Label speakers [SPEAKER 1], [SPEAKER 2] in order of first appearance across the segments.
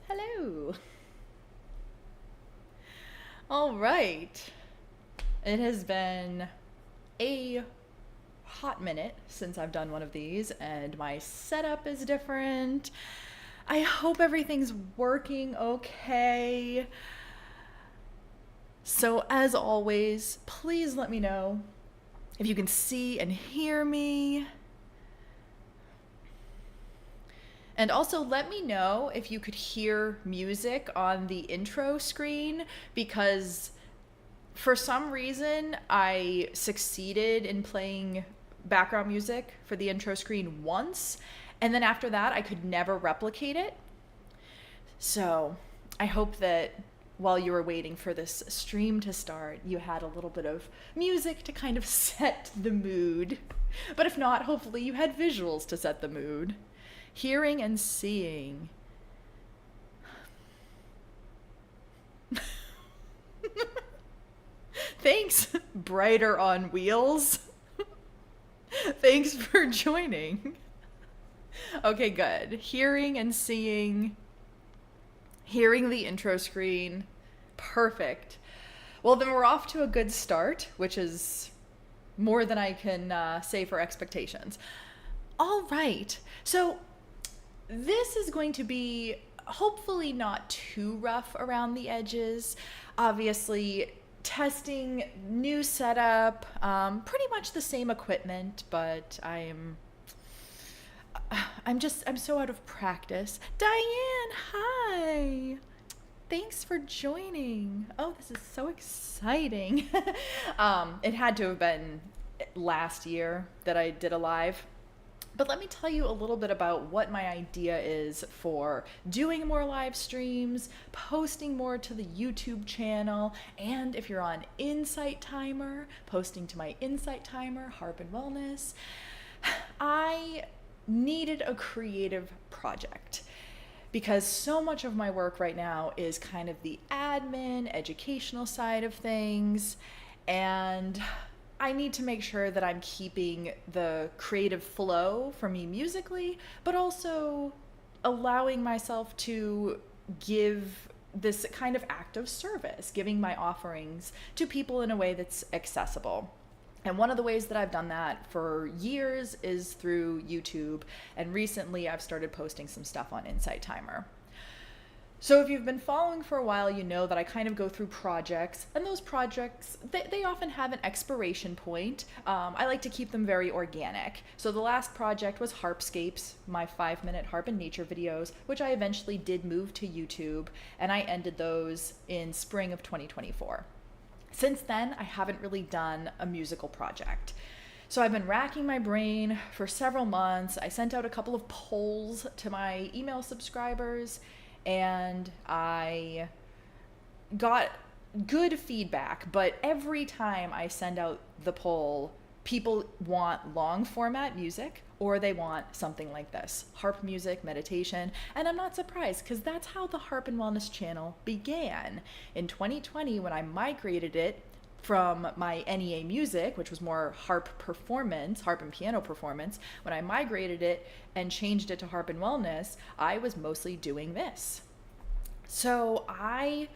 [SPEAKER 1] Hello. All right. It has been a hot minute since I've done one of these, and my setup is different. I hope everything's working okay. So, as always, please let me know if you can see and hear me. And also let me know if you could hear music on the intro screen, because for some reason I succeeded in playing background music for the intro screen once, and then after that I could never replicate it. So I hope that while you were waiting for this stream to start, you had a little bit of music to kind of set the mood. But if not, hopefully you had visuals to set the mood. Hearing and seeing. Thanks, Brighter on Wheels. Thanks for joining. Okay, good. Hearing and seeing. Hearing the intro screen. Perfect. Well, then we're off to a good start, which is more than I can say for expectations. All right. So this is going to be hopefully not too rough around the edges. Obviously, testing new setup, pretty much the same equipment, but I'm so out of practice. Diane, hi. Thanks for joining. Oh, this is so exciting. It had to have been last year that I did a live. But let me tell you a little bit about what my idea is for doing more live streams, posting more to the YouTube channel, and if you're on Insight Timer, posting to my Insight Timer, Harp and Wellness. I needed a creative project because so much of my work right now is kind of the admin, educational side of things, and I need to make sure that I'm keeping the creative flow for me musically, but also allowing myself to give this kind of act of service, giving my offerings to people in a way that's accessible. And one of the ways that I've done that for years is through YouTube, and recently I've started posting some stuff on Insight Timer. So if you've been following for a while, you know that I kind of go through projects, and those projects, they often have an expiration point. I like to keep them very organic. So the last project was Harpscapes, my 5-minute harp and nature videos, which I eventually did move to YouTube, and I ended those in spring of 2024. Since then, I haven't really done a musical project. So I've been racking my brain for several months. I sent out a couple of polls to my email subscribers, and I got good feedback, but every time I send out the poll, people want long format music or they want something like this, harp music, meditation, and I'm not surprised because that's how the Harp and Wellness channel began. In 2020, when I migrated it from my NEA music, which was more harp performance, harp and piano performance, when I migrated it and changed it to Harp and Wellness, I was mostly doing this. So I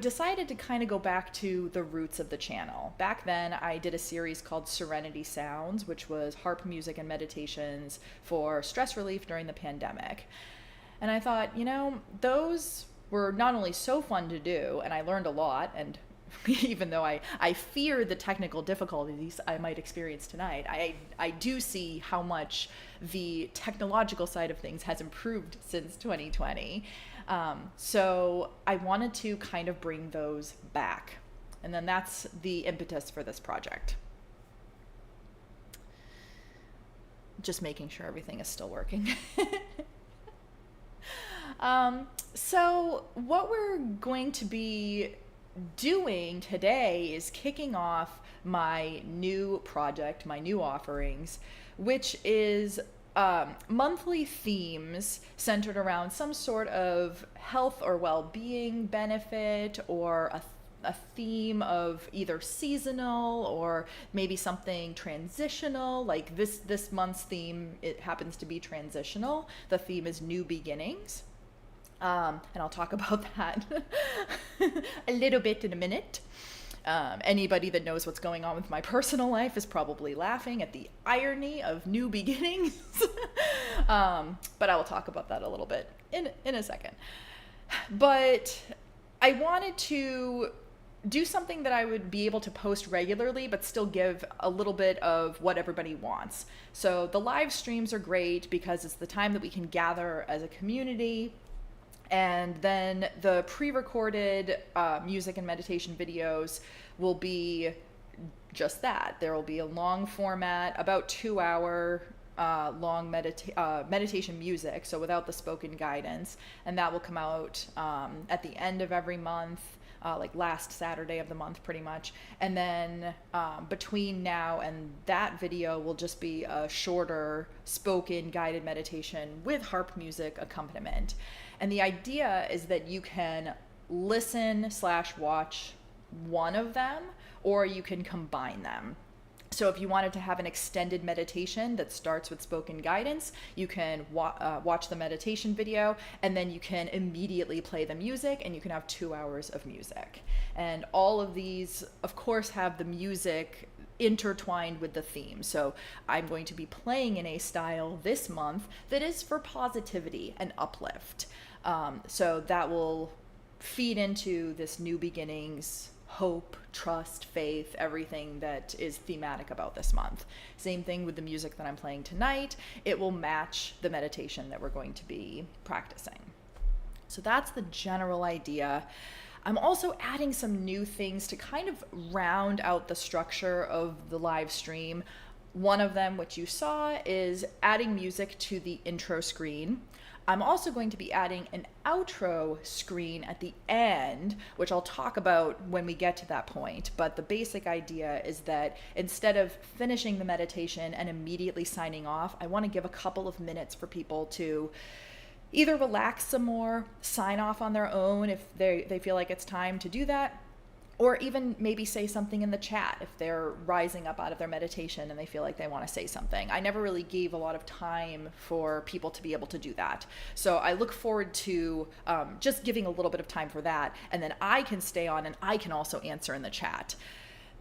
[SPEAKER 1] decided to kind of go back to the roots of the channel. Back then, I did a series called Serenity Sounds, which was harp music and meditations for stress relief during the pandemic. And I thought, those were not only so fun to do, and I learned a lot, and even though I fear the technical difficulties I might experience tonight, I do see how much the technological side of things has improved since 2020. So I wanted to kind of bring those back. And then that's the impetus for this project. Just making sure everything is still working. So what we're going to be doing today is kicking off my new project, my new offerings, which is monthly themes centered around some sort of health or well-being benefit, or a theme of either seasonal or maybe something transitional. Like this month's theme, it happens to be transitional. The theme is new beginnings. And I'll talk about that a little bit in a minute. Anybody that knows what's going on with my personal life is probably laughing at the irony of new beginnings. But I will talk about that a little bit in a second. But I wanted to do something that I would be able to post regularly, but still give a little bit of what everybody wants. So the live streams are great because it's the time that we can gather as a community. And then the pre-recorded music and meditation videos will be just that. There will be a long format, about 2-hour long meditation music, so without the spoken guidance. And that will come out at the end of every month, like last Saturday of the month pretty much. And then between now and that video will just be a shorter spoken guided meditation with harp music accompaniment. And the idea is that you can listen/watch one of them, or you can combine them. So if you wanted to have an extended meditation that starts with spoken guidance, you can watch the meditation video, and then you can immediately play the music, and you can have 2 hours of music. And all of these, of course, have the music intertwined with the theme. So I'm going to be playing in a style this month that is for positivity and uplift. So that will feed into this new beginnings, hope, trust, faith, everything that is thematic about this month. Same thing with the music that I'm playing tonight. It will match the meditation that we're going to be practicing. So that's the general idea. I'm also adding some new things to kind of round out the structure of the live stream. One of them, which you saw, is adding music to the intro screen. I'm also going to be adding an outro screen at the end, which I'll talk about when we get to that point. But the basic idea is that instead of finishing the meditation and immediately signing off, I want to give a couple of minutes for people to either relax some more, sign off on their own if they feel like it's time to do that, or even maybe say something in the chat if they're rising up out of their meditation and they feel like they want to say something. I never really gave a lot of time for people to be able to do that. So I look forward to just giving a little bit of time for that. And then I can stay on and I can also answer in the chat.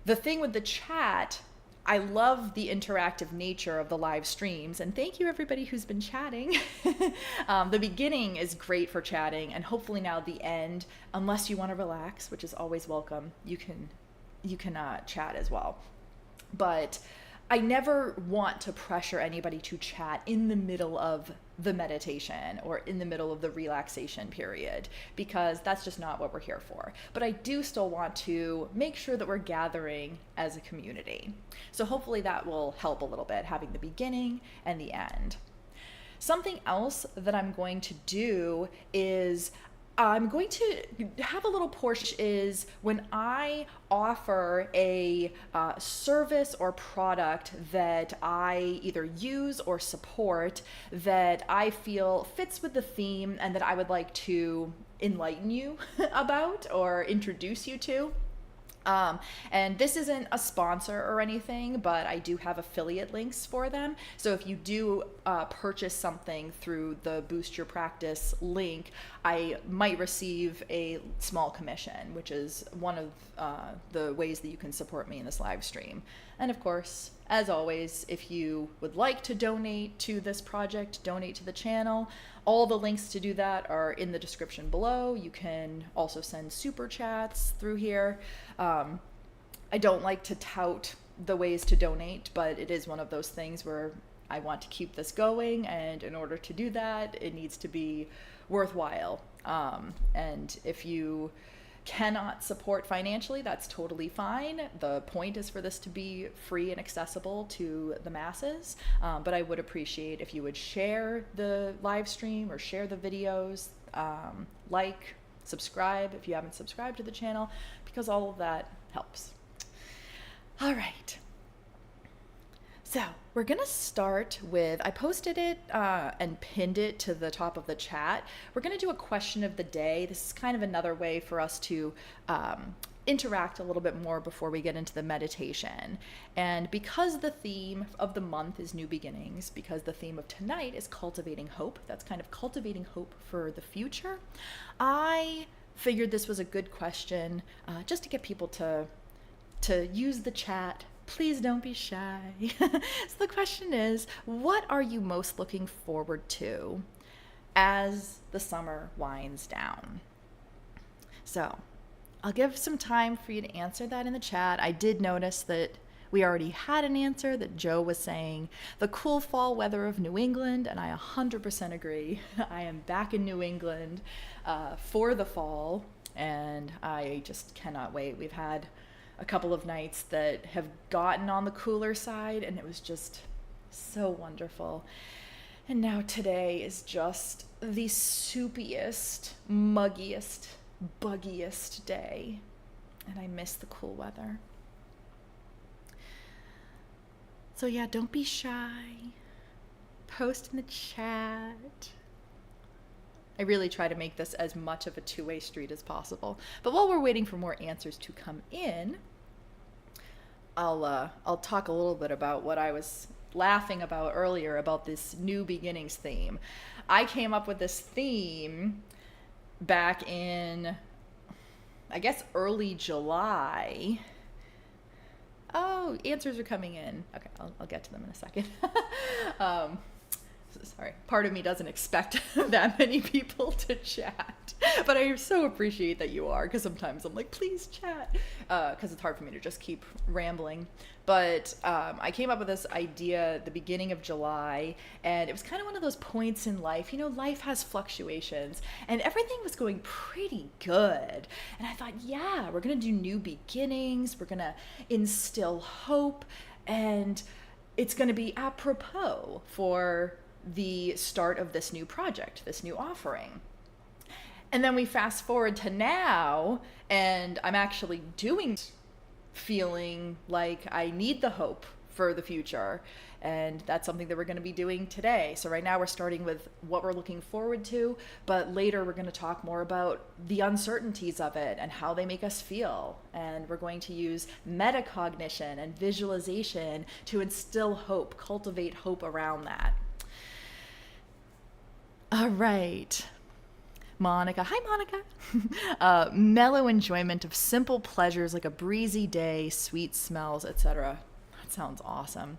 [SPEAKER 1] The thing with the chat, I love the interactive nature of the live streams, and thank you everybody who's been chatting. The beginning is great for chatting, and hopefully now the end, unless you want to relax, which is always welcome, you can chat as well. But I never want to pressure anybody to chat in the middle of the meditation or in the middle of the relaxation period, because that's just not what we're here for. But I do still want to make sure that we're gathering as a community. So hopefully that will help a little bit, having the beginning and the end. Something else that I'm going to do is I'm going to have a little portion is when I offer a service or product that I either use or support that I feel fits with the theme and that I would like to enlighten you about or introduce you to. And this isn't a sponsor or anything, but I do have affiliate links for them. So if you do purchase something through the Boost Your Practice link, I might receive a small commission, which is one of the ways that you can support me in this live stream. And of course, as always, if you would like to donate to this project, donate to the channel, all the links to do that are in the description below. You can also send super chats through here. I don't like to tout the ways to donate, but it is one of those things where I want to keep this going, and in order to do that, it needs to be worthwhile. And if you cannot support financially, that's totally fine. The point is for this to be free and accessible to the masses. But I would appreciate if you would share the live stream or share the videos, like, subscribe if you haven't subscribed to the channel, because all of that helps. All right. So we're gonna start with, I posted it and pinned it to the top of the chat. We're gonna do a question of the day. This is kind of another way for us to interact a little bit more before we get into the meditation. And because the theme of the month is new beginnings, because the theme of tonight is cultivating hope, that's kind of cultivating hope for the future, I figured this was a good question just to get people to use the chat. Please don't be shy. So the question is, what are you most looking forward to as the summer winds down? So I'll give some time for you to answer that in the chat. I did notice that we already had an answer, that Joe was saying the cool fall weather of New England, and I 100% agree. I am back in New England for the fall, and I just cannot wait. We've had a couple of nights that have gotten on the cooler side, and it was just so wonderful. And now today is just the soupiest, muggiest, buggiest day, and I miss the cool weather. So yeah, don't be shy. Post in the chat. I really try to make this as much of a two-way street as possible. But while we're waiting for more answers to come in, I'll talk a little bit about what I was laughing about earlier about this new beginnings theme. I came up with this theme back in, I guess, early July. Oh, answers are coming in. Okay, I'll get to them in a second. Sorry, part of me doesn't expect that many people to chat, but I so appreciate that you are, because sometimes I'm like, please chat, because it's hard for me to just keep rambling. But I came up with this idea at the beginning of July, and it was kind of one of those points in life, you know, life has fluctuations, and everything was going pretty good. And I thought, yeah, we're going to do new beginnings, we're going to instill hope, and it's going to be apropos for the start of this new project, this new offering. And then we fast forward to now, and I'm actually feeling like I need the hope for the future. And that's something that we're going to be doing today. So right now we're starting with what we're looking forward to, but later we're going to talk more about the uncertainties of it and how they make us feel. And we're going to use metacognition and visualization to instill hope, cultivate hope around that. All right. Monica. Hi, Monica. Mellow enjoyment of simple pleasures like a breezy day, sweet smells, etc. That sounds awesome.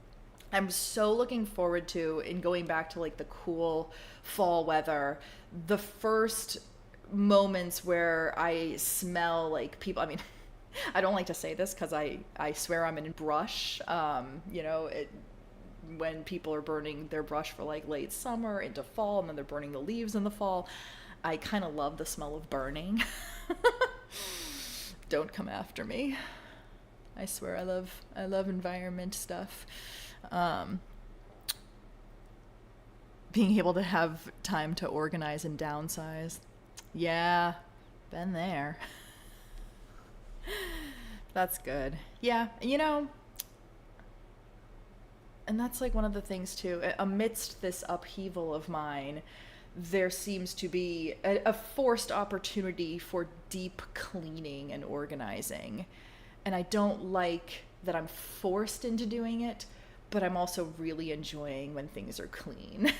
[SPEAKER 1] I'm so looking forward to, in going back to like the cool fall weather, the first moments where I smell like people, I mean, I don't like to say this because I swear I'm in brush, when people are burning their brush for like late summer into fall, and then they're burning the leaves in the fall. I kind of love the smell of burning. Don't come after me. I swear I love environment stuff. Being able to have time to organize and downsize. Yeah, been there. That's good. Yeah, and that's like one of the things too, amidst this upheaval of mine, there seems to be a forced opportunity for deep cleaning and organizing. And I don't like that I'm forced into doing it, but I'm also really enjoying when things are clean.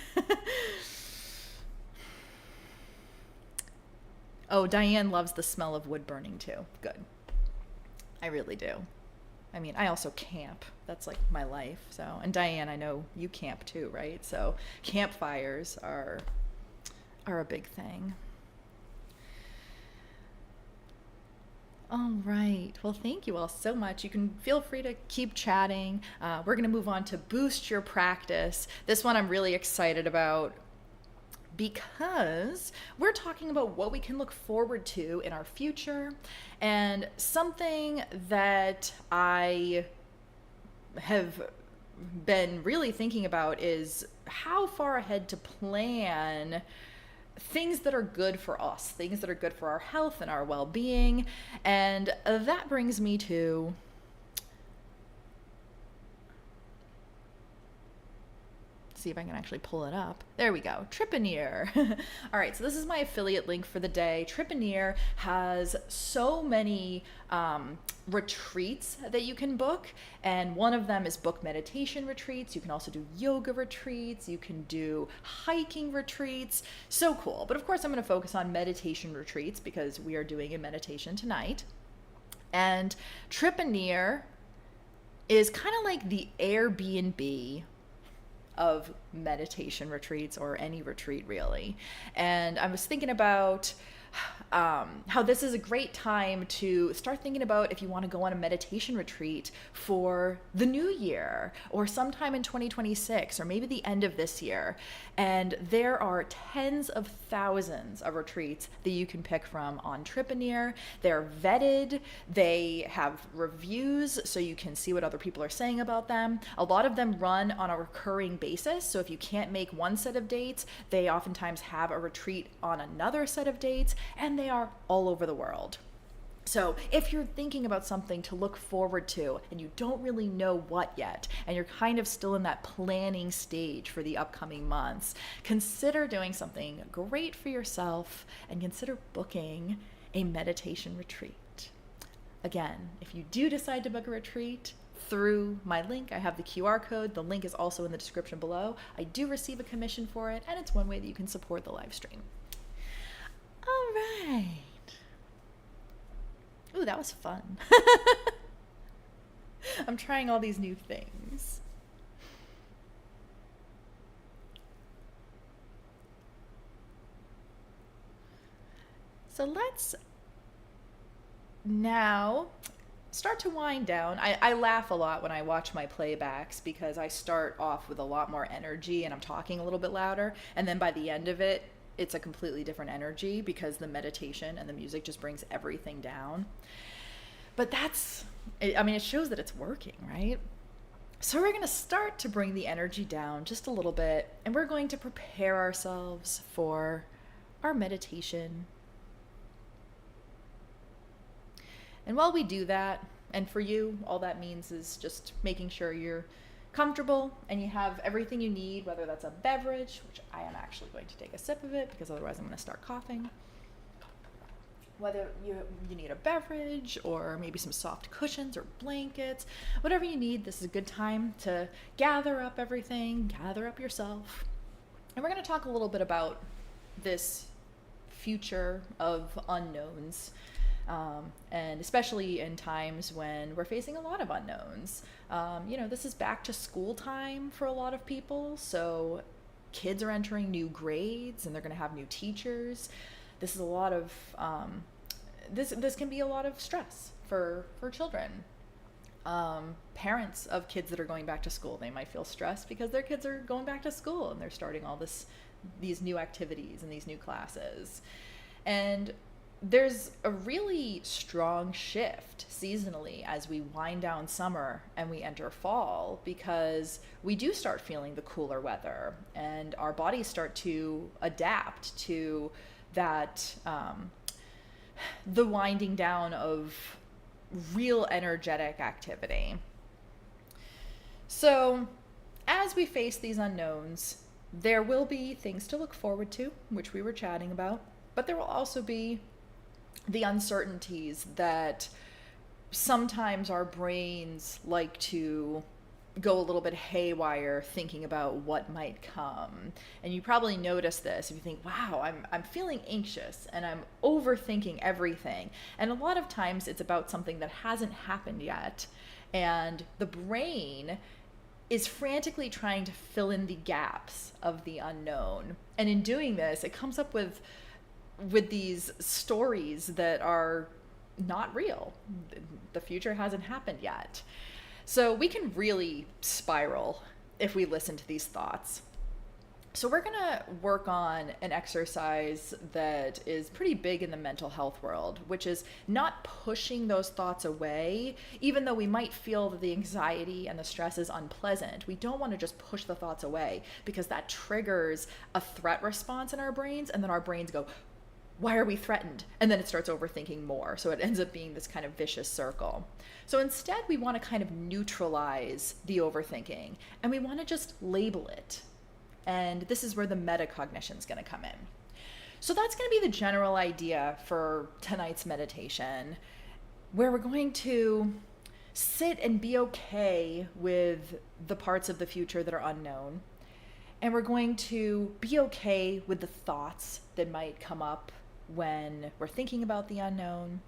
[SPEAKER 1] Oh, Diane loves the smell of wood burning too. Good. I really do. I mean, I also camp. That's like my life. So, and Diane, I know you camp too, right? So campfires are a big thing. All right. Well, thank you all so much. You can feel free to keep chatting. We're going to move on to boost your practice. This one I'm really excited about because we're talking about what we can look forward to in our future, and something that I have been really thinking about is how far ahead to plan things that are good for us, things that are good for our health and our well-being. And that brings me to see if I can actually pull it up. There we go. Tripaneer. All right, so this is my affiliate link for the day. Tripaneer has so many retreats that you can book, and one of them is book meditation retreats. You can also do yoga retreats. You can do hiking retreats. So cool. But of course, I'm going to focus on meditation retreats because we are doing a meditation tonight. And Tripaneer is kind of like the Airbnb of meditation retreats, or any retreat really. And I was thinking about how this is a great time to start thinking about if you want to go on a meditation retreat for the new year or sometime in 2026 or maybe the end of this year. And there are tens of thousands of retreats that you can pick from on Tripaneer. They're vetted, they have reviews so you can see what other people are saying about them. A lot of them run on a recurring basis, so if you can't make one set of dates, they oftentimes have a retreat on another set of dates, and they are all over the world. So if you're thinking about something to look forward to and you don't really know what yet, and you're kind of still in that planning stage for the upcoming months, consider doing something great for yourself and consider booking a meditation retreat. Again, if you do decide to book a retreat through my link, I have the QR code. The link is also in the description below. I do receive a commission for it, and it's one way that you can support the live stream. All right. Ooh, that was fun. I'm trying all these new things. So let's now start to wind down. I laugh a lot when I watch my playbacks because I start off with a lot more energy and I'm talking a little bit louder, and then by the end of it, it's a completely different energy because the meditation and the music just brings everything down. But it shows that it's working, right? So we're going to start to bring the energy down just a little bit, and we're going to prepare ourselves for our meditation. And while we do that, and for you, all that means is just making sure you're comfortable and you have everything you need, whether that's a beverage, which I am actually going to take a sip of it because otherwise I'm going to start coughing. Whether you need a beverage or maybe some soft cushions or blankets, whatever you need, this is a good time to gather up everything, gather up yourself. And we're going to talk a little bit about this future of unknowns, and especially in times when we're facing a lot of unknowns. This is back to school time for a lot of people, so kids are entering new grades and they're going to have new teachers. This is a lot of this can be a lot of stress for children. Parents of kids that are going back to school, they might feel stressed because their kids are going back to school and they're starting all these new activities and these new classes. And there's a really strong shift seasonally as we wind down summer and we enter fall, because we do start feeling the cooler weather and our bodies start to adapt to that, the winding down of real energetic activity. So as we face these unknowns, there will be things to look forward to, which we were chatting about, but there will also be the uncertainties that sometimes our brains like to go a little bit haywire thinking about what might come. And you probably notice this if you think, wow, I'm feeling anxious and I'm overthinking everything. And a lot of times it's about something that hasn't happened yet. And the brain is frantically trying to fill in the gaps of the unknown. And in doing this, it comes up with these stories that are not real. The future hasn't happened yet. So we can really spiral if we listen to these thoughts. So we're going to work on an exercise that is pretty big in the mental health world, which is not pushing those thoughts away, even though we might feel that the anxiety and the stress is unpleasant. We don't want to just push the thoughts away because that triggers a threat response in our brains, and then our brains go, why are we threatened? And then it starts overthinking more. So it ends up being this kind of vicious circle. So instead, we want to kind of neutralize the overthinking and we want to just label it. And this is where the metacognition is going to come in. So that's going to be the general idea for tonight's meditation, where we're going to sit and be okay with the parts of the future that are unknown. And we're going to be okay with the thoughts that might come up when we're thinking about the unknown.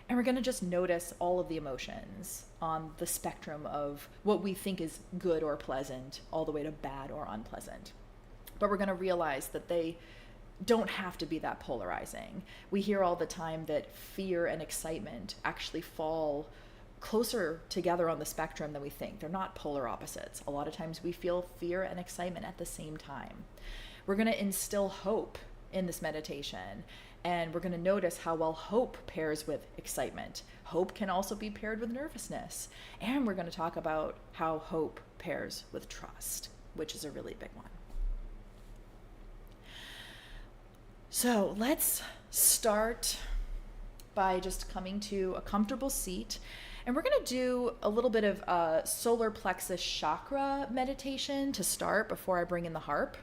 [SPEAKER 1] And we're going to just notice all of the emotions on the spectrum of what we think is good or pleasant, all the way to bad or unpleasant. But we're going to realize that they don't have to be that polarizing. We hear all the time that fear and excitement actually fall closer together on the spectrum than we think. They're not polar opposites. A lot of times we feel fear and excitement at the same time. We're going to instill hope in this meditation, and we're going to notice how well hope pairs with excitement. Hope can also be paired with nervousness. And we're going to talk about how hope pairs with trust, which is a really big one. So let's start by just coming to a comfortable seat. And we're going to do a little bit of a solar plexus chakra meditation to start before I bring in the harp,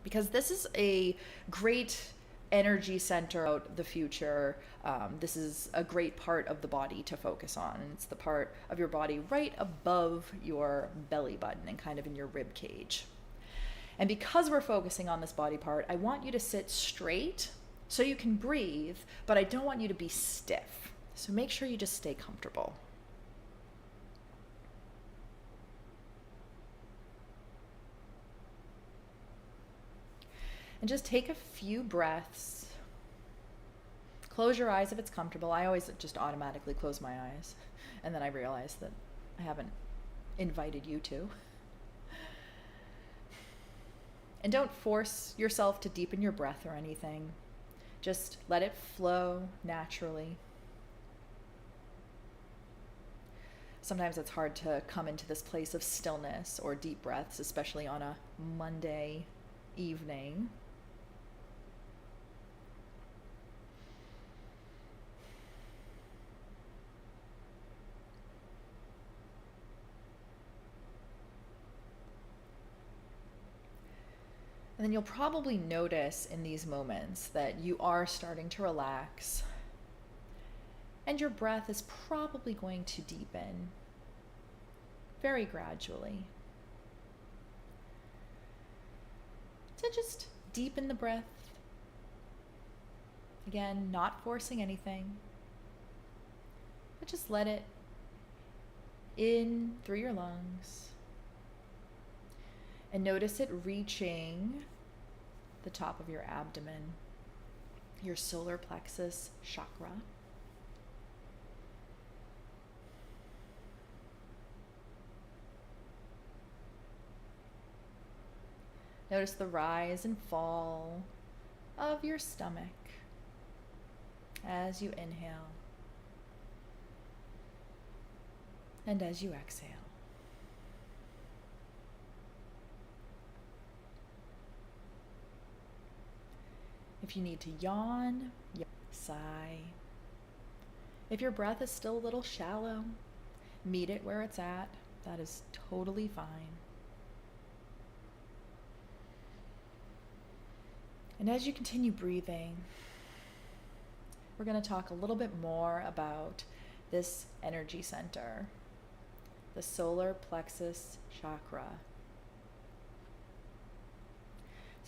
[SPEAKER 1] because this is a great energy center out the future. This is a great part of the body to focus on. And it's the part of your body right above your belly button and kind of in your rib cage. And because we're focusing on this body part, I want you to sit straight so you can breathe, but I don't want you to be stiff. So make sure you just stay comfortable. And just take a few breaths. Close your eyes if it's comfortable. I always just automatically close my eyes, and then I realize that I haven't invited you to. And don't force yourself to deepen your breath or anything. Just let it flow naturally. Sometimes it's hard to come into this place of stillness or deep breaths, especially on a Monday evening. And then you'll probably notice in these moments that you are starting to relax, and your breath is probably going to deepen very gradually. So just deepen the breath. Again, not forcing anything, but just let it in through your lungs. And notice it reaching the top of your abdomen, your solar plexus chakra. Notice the rise and fall of your stomach as you inhale and as you exhale. If you need to yawn, sigh. If your breath is still a little shallow, meet it where it's at. That is totally fine. And as you continue breathing, we're going to talk a little bit more about this energy center, the solar plexus chakra.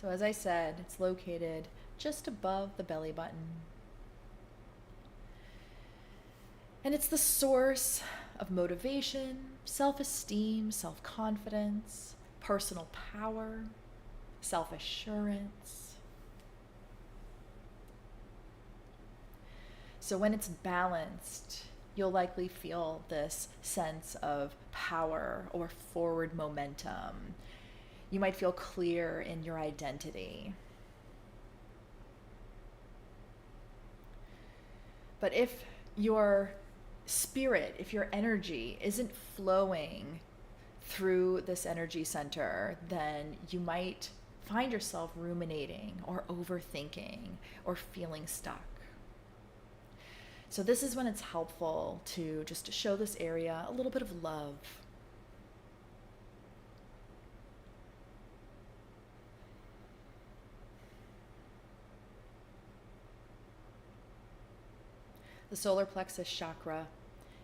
[SPEAKER 1] So as I said, it's located just above the belly button. And it's the source of motivation, self-esteem, self-confidence, personal power, self-assurance. So when it's balanced, you'll likely feel this sense of power or forward momentum. You might feel clear in your identity. But if your spirit, if your energy isn't flowing through this energy center, then you might find yourself ruminating or overthinking or feeling stuck. So this is when it's helpful to just show this area a little bit of love. The solar plexus chakra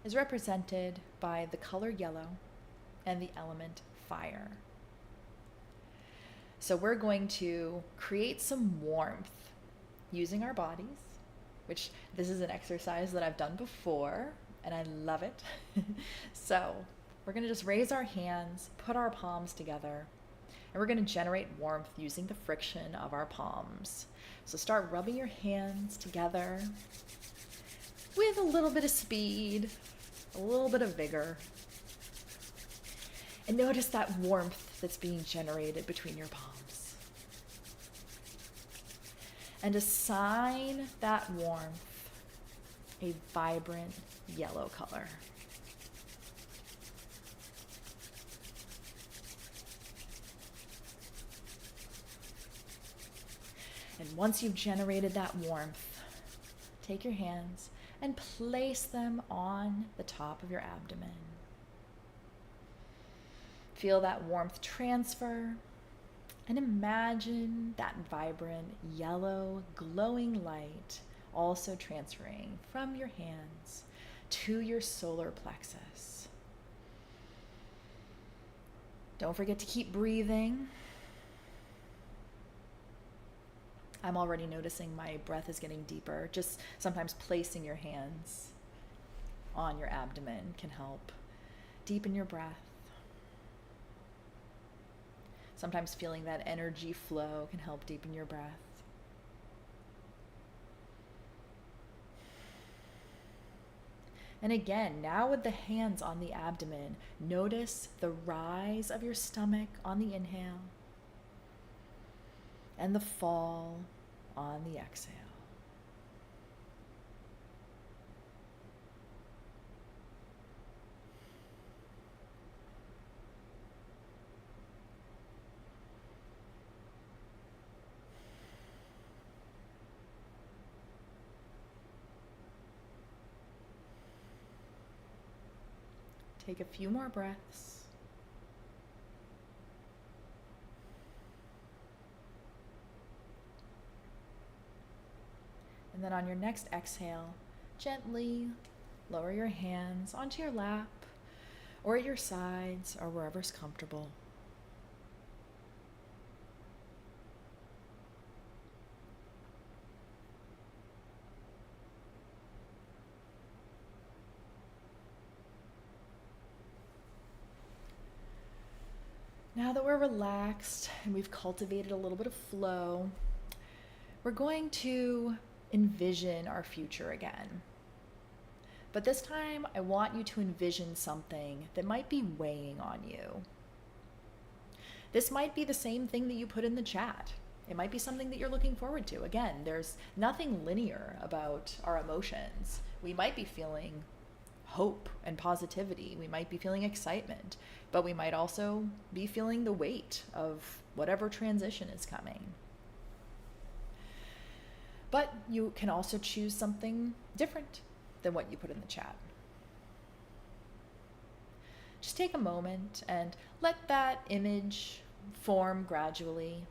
[SPEAKER 1] is represented by the color yellow and the element fire. So we're going to create some warmth using our bodies, which this is an exercise that I've done before and I love it. So we're going to just raise our hands, put our palms together, and we're going to generate warmth using the friction of our palms. So start rubbing your hands together with a little bit of speed, a little bit of vigor. And notice that warmth that's being generated between your palms. And assign that warmth a vibrant yellow color. And once you've generated that warmth, take your hands and place them on the top of your abdomen. Feel that warmth transfer and imagine that vibrant yellow glowing light also transferring from your hands to your solar plexus. Don't forget to keep breathing. I'm already noticing my breath is getting deeper. Just sometimes placing your hands on your abdomen can help deepen your breath. Sometimes feeling that energy flow can help deepen your breath. And again, now with the hands on the abdomen, notice the rise of your stomach on the inhale and the fall on the exhale. Take a few more breaths. And then on your next exhale, gently lower your hands onto your lap or at your sides or wherever's comfortable. Now that we're relaxed and we've cultivated a little bit of flow, we're going to envision our future again. But this time, I want you to envision something that might be weighing on you. This might be the same thing that you put in the chat. It might be something that you're looking forward to. Again, there's nothing linear about our emotions. We might be feeling hope and positivity. We might be feeling excitement, but we might also be feeling the weight of whatever transition is coming. But you can also choose something different than what you put in the chat. Just take a moment and let that image form gradually.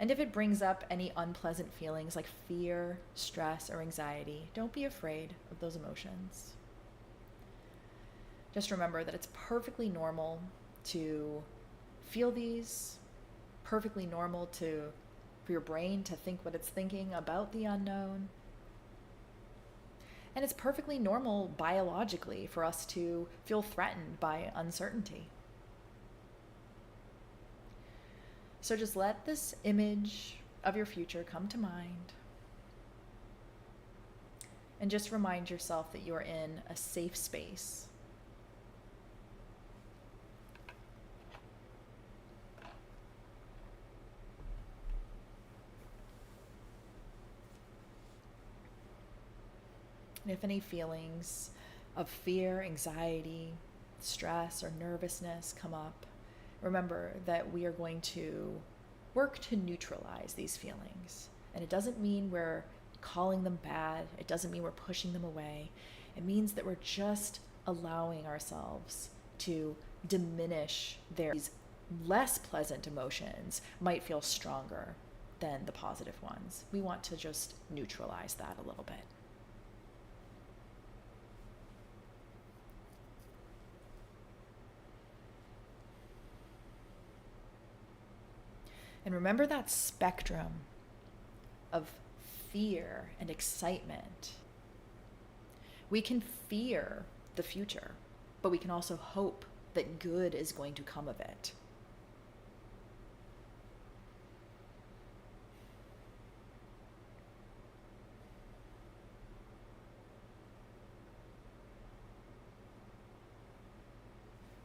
[SPEAKER 1] And if it brings up any unpleasant feelings like fear, stress, or anxiety, don't be afraid of those emotions. Just remember that it's perfectly normal to feel these, perfectly normal for your brain to think what it's thinking about the unknown. And it's perfectly normal biologically for us to feel threatened by uncertainty. So just let this image of your future come to mind. And just remind yourself that you are in a safe space. And if any feelings of fear, anxiety, stress, or nervousness come up, remember that we are going to work to neutralize these feelings. And it doesn't mean we're calling them bad. It doesn't mean we're pushing them away. It means that we're just allowing ourselves to diminish these less pleasant emotions might feel stronger than the positive ones. We want to just neutralize that a little bit. And remember that spectrum of fear and excitement. We can fear the future, but we can also hope that good is going to come of it.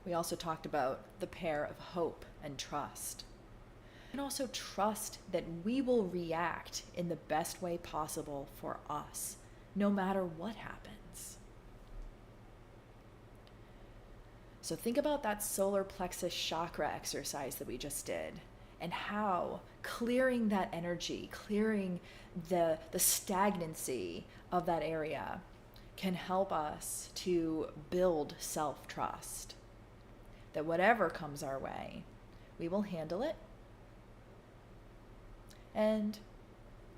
[SPEAKER 1] We also talked about the pair of hope and trust. And also trust that we will react in the best way possible for us, no matter what happens. So think about that solar plexus chakra exercise that we just did, and how clearing that energy, clearing the stagnancy of that area can help us to build self-trust. That whatever comes our way, we will handle it. And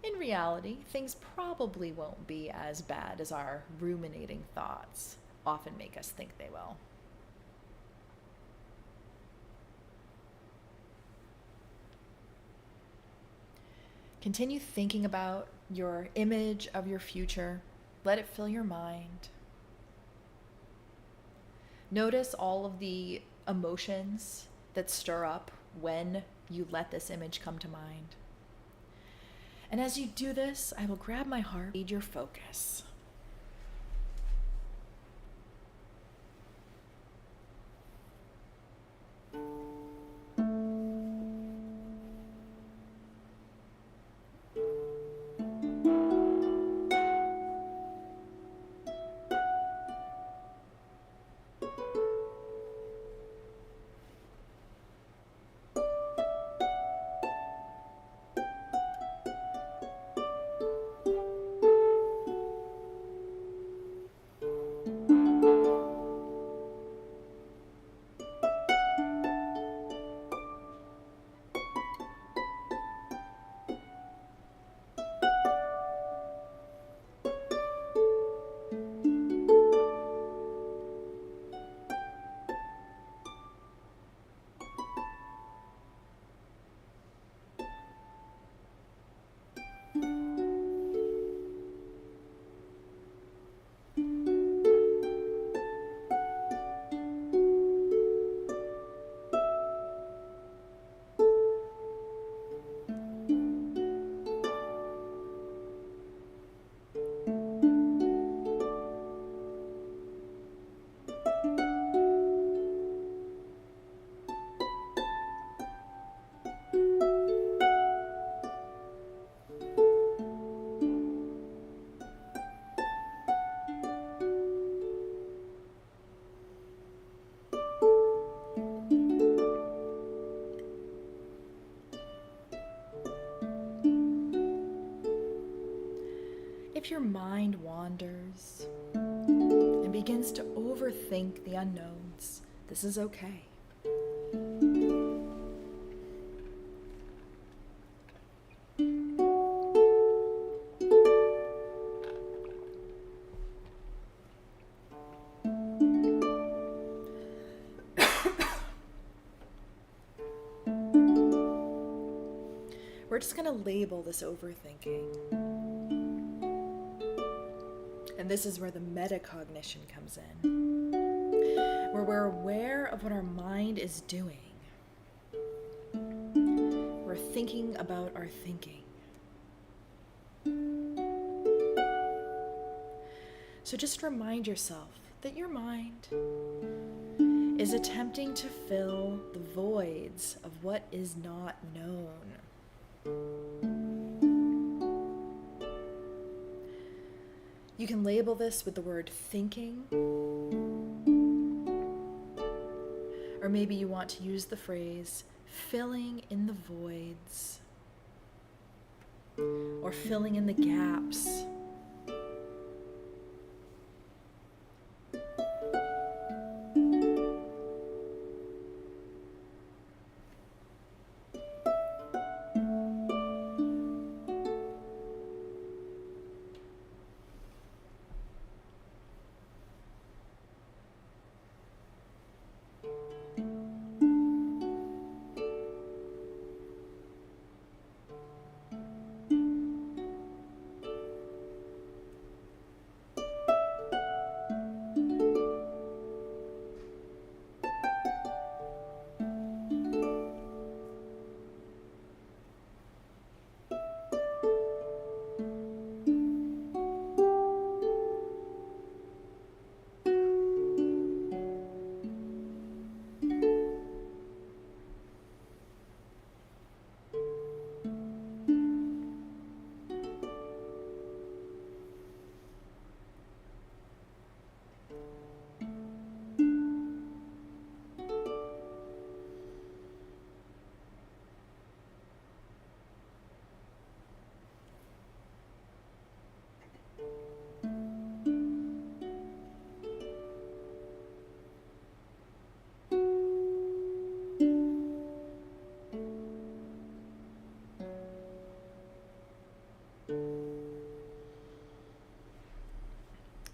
[SPEAKER 1] in reality, things probably won't be as bad as our ruminating thoughts often make us think they will. Continue thinking about your image of your future. Let it fill your mind. Notice all of the emotions that stir up when you let this image come to mind. And as you do this, I will grab my harp, lead your focus. if your mind wanders and begins to overthink the unknowns, this is okay. We're just going to label this overthinking. And this is where the metacognition comes in, where we're aware of what our mind is doing. We're thinking about our thinking. So just remind yourself that your mind is attempting to fill the voids of what is not known. You can label this with the word thinking, or maybe you want to use the phrase filling in the voids, or filling in the gaps.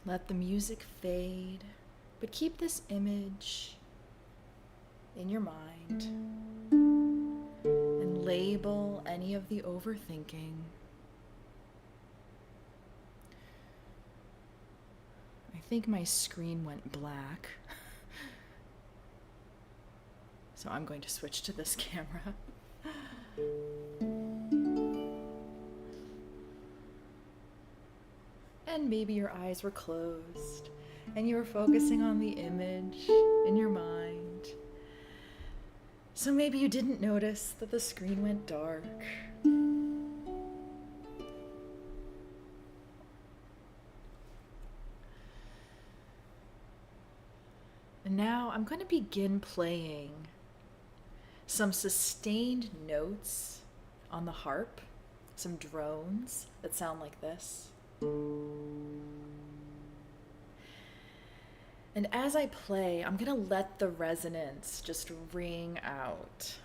[SPEAKER 1] Let the music fade, but keep this image in your mind and label any of the overthinking. I think my screen went black, so I'm going to switch to this camera. And maybe your eyes were closed and you were focusing on the image in your mind. So maybe you didn't notice that the screen went dark. And now I'm going to begin playing some sustained notes on the harp, some drones that sound like this. And as I play, I'm going to let the resonance just ring out.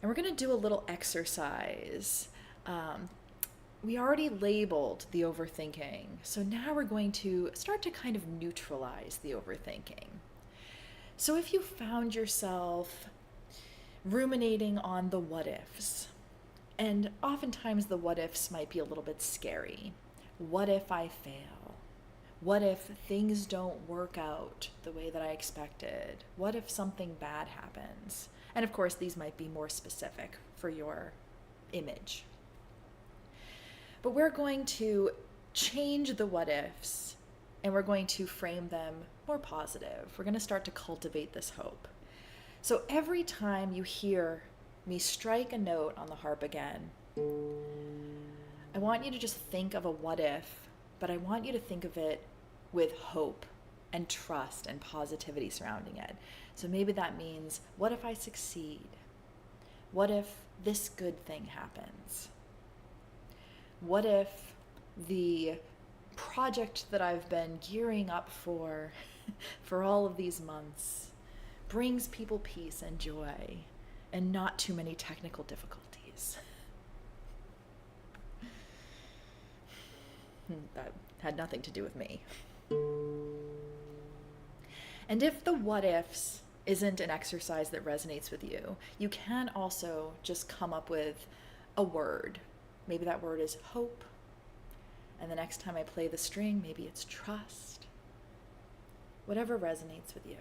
[SPEAKER 1] And we're going to do a little exercise. We already labeled the overthinking, so now we're going to start to kind of neutralize the overthinking. So if you found yourself ruminating on the what ifs, and oftentimes the what ifs might be a little bit scary. What if I fail? What if things don't work out the way that I expected? What if something bad happens? And of course, these might be more specific for your image. But we're going to change the what ifs and we're going to frame them more positive. We're going to start to cultivate this hope. So every time you hear me strike a note on the harp again, I want you to just think of a what if, but I want you to think of it with hope and trust and positivity surrounding it. So maybe that means, what if I succeed? What if this good thing happens? What if the project that I've been gearing up for for all of these months brings people peace and joy and not too many technical difficulties. That had nothing to do with me. And if the what ifs isn't an exercise that resonates with you, you can also just come up with a word. Maybe that word is hope. And the next time I play the string, maybe it's trust. Whatever resonates with you.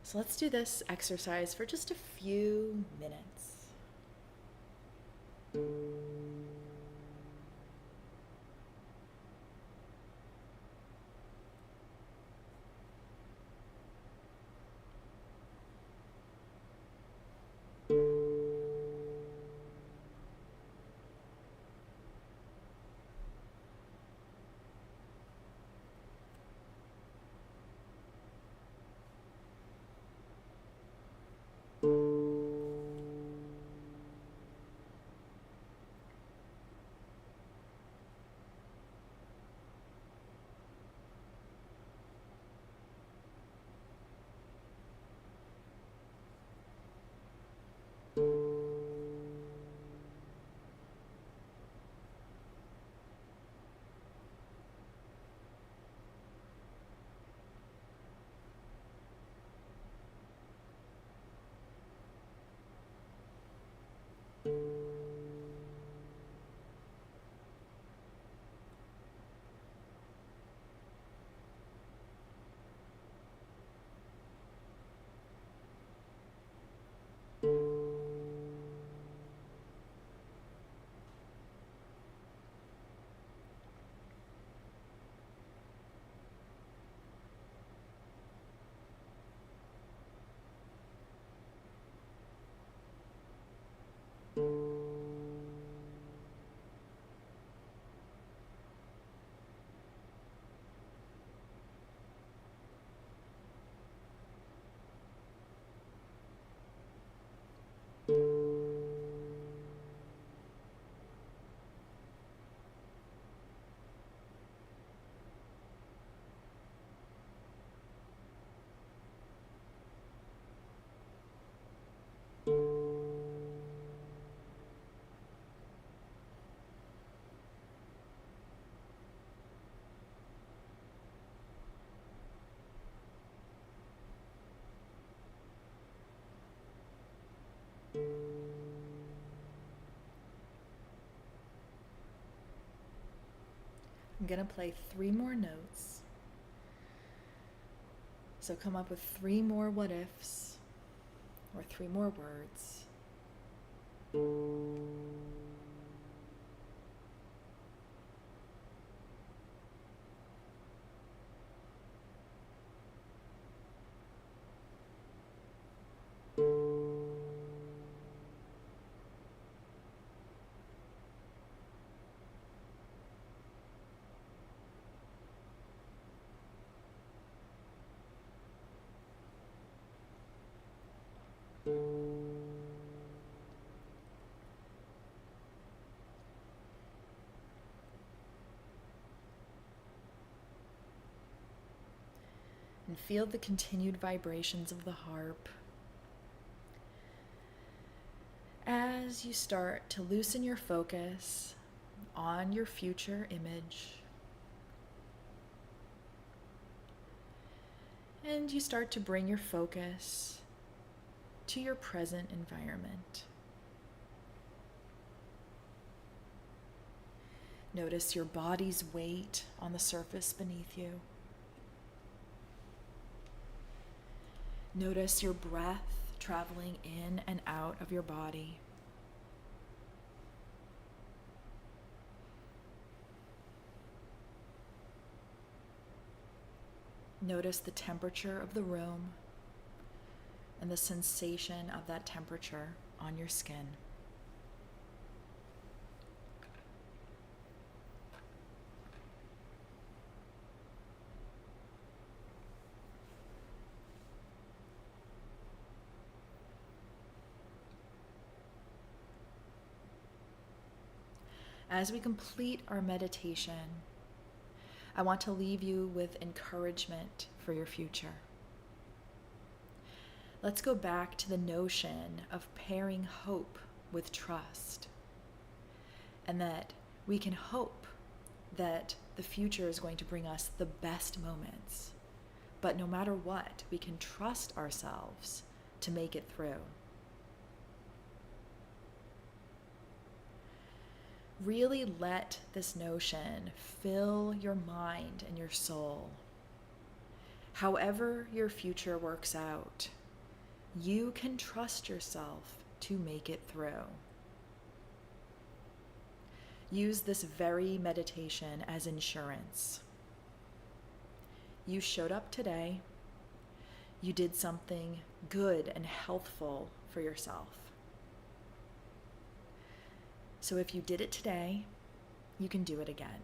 [SPEAKER 1] So let's do this exercise for just a few minutes. I'm going to play 3 more notes. So come up with 3 more what ifs or 3 more words. And feel the continued vibrations of the harp as you start to loosen your focus on your future image. And you start to bring your focus to your present environment. Notice your body's weight on the surface beneath you. Notice your breath traveling in and out of your body. Notice the temperature of the room and the sensation of that temperature on your skin. As we complete our meditation, I want to leave you with encouragement for your future. Let's go back to the notion of pairing hope with trust, and that we can hope that the future is going to bring us the best moments. But no matter what, we can trust ourselves to make it through. Really let this notion fill your mind and your soul. However your future works out, you can trust yourself to make it through. Use this very meditation as insurance. You showed up today. You did something good and healthful for yourself. So if you did it today, you can do it again.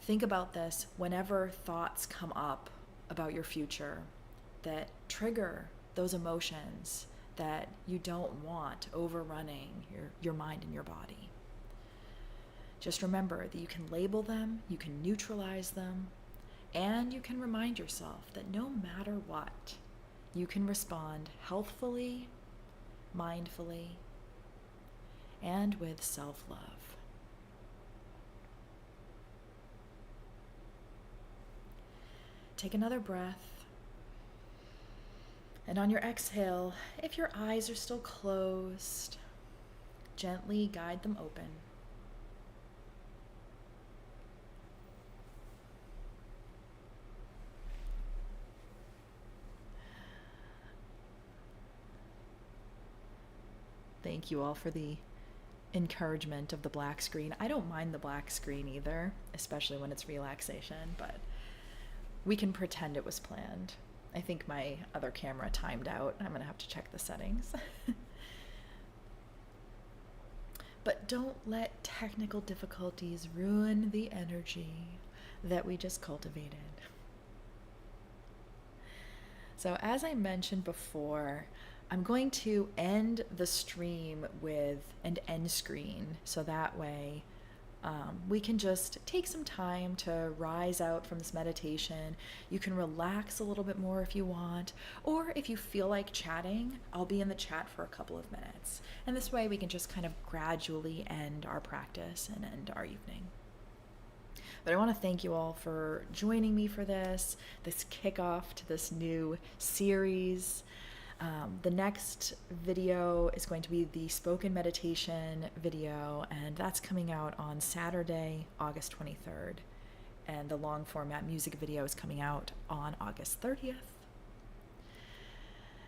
[SPEAKER 1] Think about this whenever thoughts come up about your future that trigger those emotions that you don't want overrunning your mind and your body. Just remember that you can label them, you can neutralize them, and you can remind yourself that no matter what, you can respond healthfully, mindfully, and with self-love. Take another breath. And on your exhale, if your eyes are still closed, gently guide them open. Thank you all for the encouragement of the black screen. I don't mind the black screen either, especially when it's relaxation, but we can pretend it was planned. I think my other camera timed out. I'm gonna have to check the settings. But don't let technical difficulties ruin the energy that we just cultivated. So as I mentioned before, I'm going to end the stream with an end screen, so that way we can just take some time to rise out from this meditation. You can relax a little bit more if you want, or if you feel like chatting, I'll be in the chat for a couple of minutes. And this way we can just kind of gradually end our practice and end our evening. But I want to thank you all for joining me for this kickoff to this new series. The next video is going to be the spoken meditation video, and that's coming out on Saturday, August 23rd. And the long format music video is coming out on August 30th.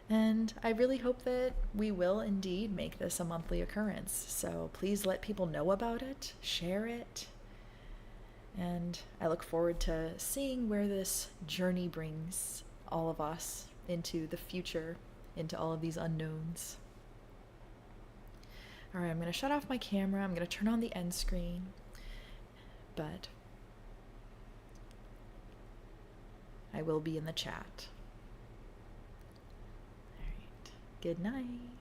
[SPEAKER 1] And I really hope that we will indeed make this a monthly occurrence. So please let people know about it, share it. And I look forward to seeing where this journey brings all of us into the future, into all of these unknowns. All right, I'm going to shut off my camera. I'm going to turn on the end screen. But I will be in the chat. All right. Good night.